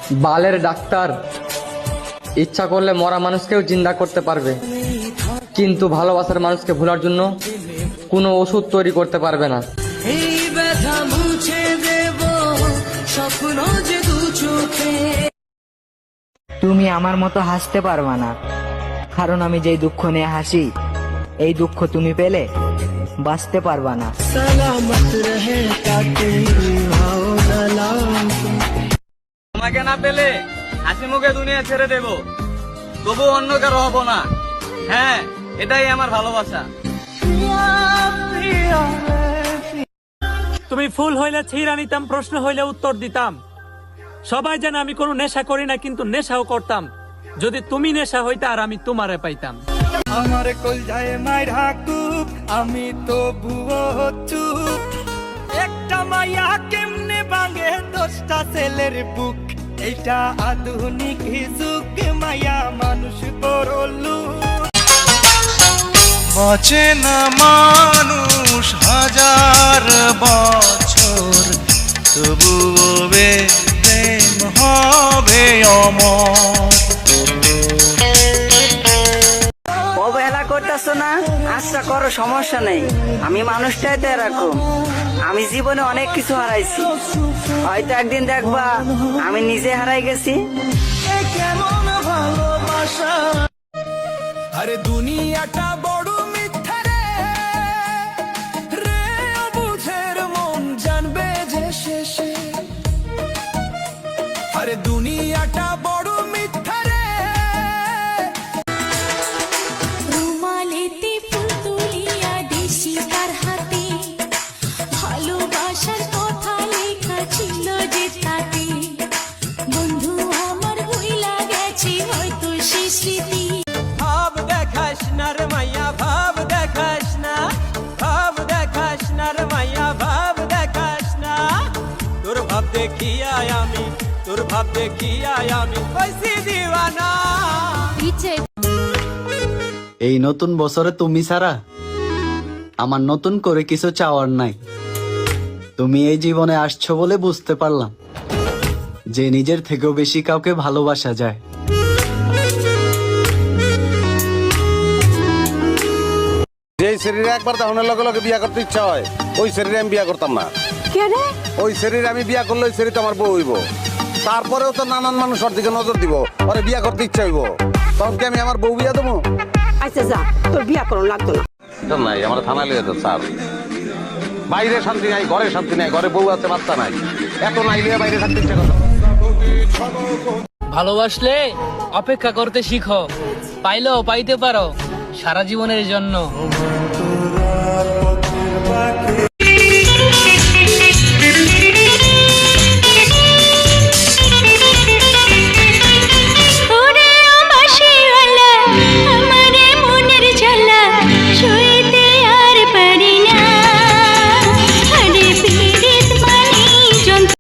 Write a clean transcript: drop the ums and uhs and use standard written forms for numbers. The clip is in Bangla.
বালের ডাক্তার ইচ্ছা করলে মরা মানুষকেও জিন্দা করতে পারবে, কিন্তু ভালোবাসার মানুষকে ভোলার জন্য কোনো ওষুধ তৈরি করতে পারবে না। এই ব্যথা মুছে দেব স্বপ্ন যে দু চোখে। তুমি আমার মতো হাসতে পারবা না, কারণ আমি যেই দুঃখ নিয়ে হাসি এই দুঃখ তুমি পেলে বাঁচতে পারবা না। সালামত রহে তাকে হাও সালাম। তোমাকে না পেলে হাসি মুখে দুনিয়া ছেড়ে দেব, তবু অন্য কারো হব না। হ্যাঁ, এটাই আমার ভালোবাসা। তুমি ফুল হইলে ছিঁড়া নিতাম, প্রশ্ন হইলে উত্তর দিতাম। সবাই জানে আমি কোনো নেশা করি না, কিন্তু নেশাও করতাম। যদি তুমি নেশা হইতা আর আমি তোমারে পাইতাম। আমার কলজায় মাইরা কুপ, আমি তো বুয়ো চুপ। একটা মাইয়া কেমনে ভাঙে 10টা ছেলের বুক। এইটা আধুনিক যুগ, মাইয়া মানুষ বড় লোক। বাঁচে না মানুষ হাজার বছর, তবুও প্রেম হবে অমর। অবহেলা করতেছো না? আচ্ছা করো, সমস্যা নেই। আমি মানুষটাই তো এরকম, আমি জীবনে অনেক কিছু হারাইছি। হয়তো একদিন দেখবা আমি নিজে হারাই গেছি। কেমন ভালোবাসা। আরে দুনিয়াটা বড় মিথ্যা রে, রে অবুঝের মন জানবে যে শেষে। আরে দুনিয়াটা বড় মিথ্যা রে। রুমালেতে ফুল তুলিয়া দিছি তার হাতে, ভালোবাসার কথা লেখা ছিল যে তাতে। বন্ধু আমার ভুইলা গেছে হয়তো সে স্মৃতি। ভাব দেখাস না রে মাইয়া, ভাব দেখাস না, ভাব দেখাস না রে মাইয়া, ভাব দেখাস না। তোর ভাব দেখিয়া আমি, তোর ভাব দেখিয়া আমি কইছি দিওয়ানা। এই নতুন বছরে তুমি ছাড়া আমার নতুন করে কিছু চাওয়ার নাই। তুমি এই জীবনে আসছো বলে বুঝতে পারলাম যে নিজের থেকেও বেশি কাউকে ভালোবাসা যায়। যে শরীরে একবার তখনের লগে লগে বিয়া করতে ইচ্ছা হয়, ওই শরীরে আমি বিয়া করতাম না। ওই শরীরে আমি বিয়া করলে ওই শরীর তো আমার বউ হইব। তারপরেও তো নানান মানুষ ওর দিকে নজর দিব, ওরে বিয়া করতে ইচ্ছা হইব। তখন কি আমি আমার বউ বিয়া দেবো? আচ্ছা যা, তোর বিয়া করুন লাগতো না। নাই, আমার থানা লিয়ে তো স্যার। বাইরে শান্তি নাই, ঘরে শান্তি নাই, ঘরে বউ আছে বাচ্চা নাই, এত নাই লিয়ে বাইরে থাকতে ইচ্ছা করে। ভালোবাসলে অপেক্ষা করতে শিখো, পাইলেও পাইতে পারো সারা জীবনের জন্য।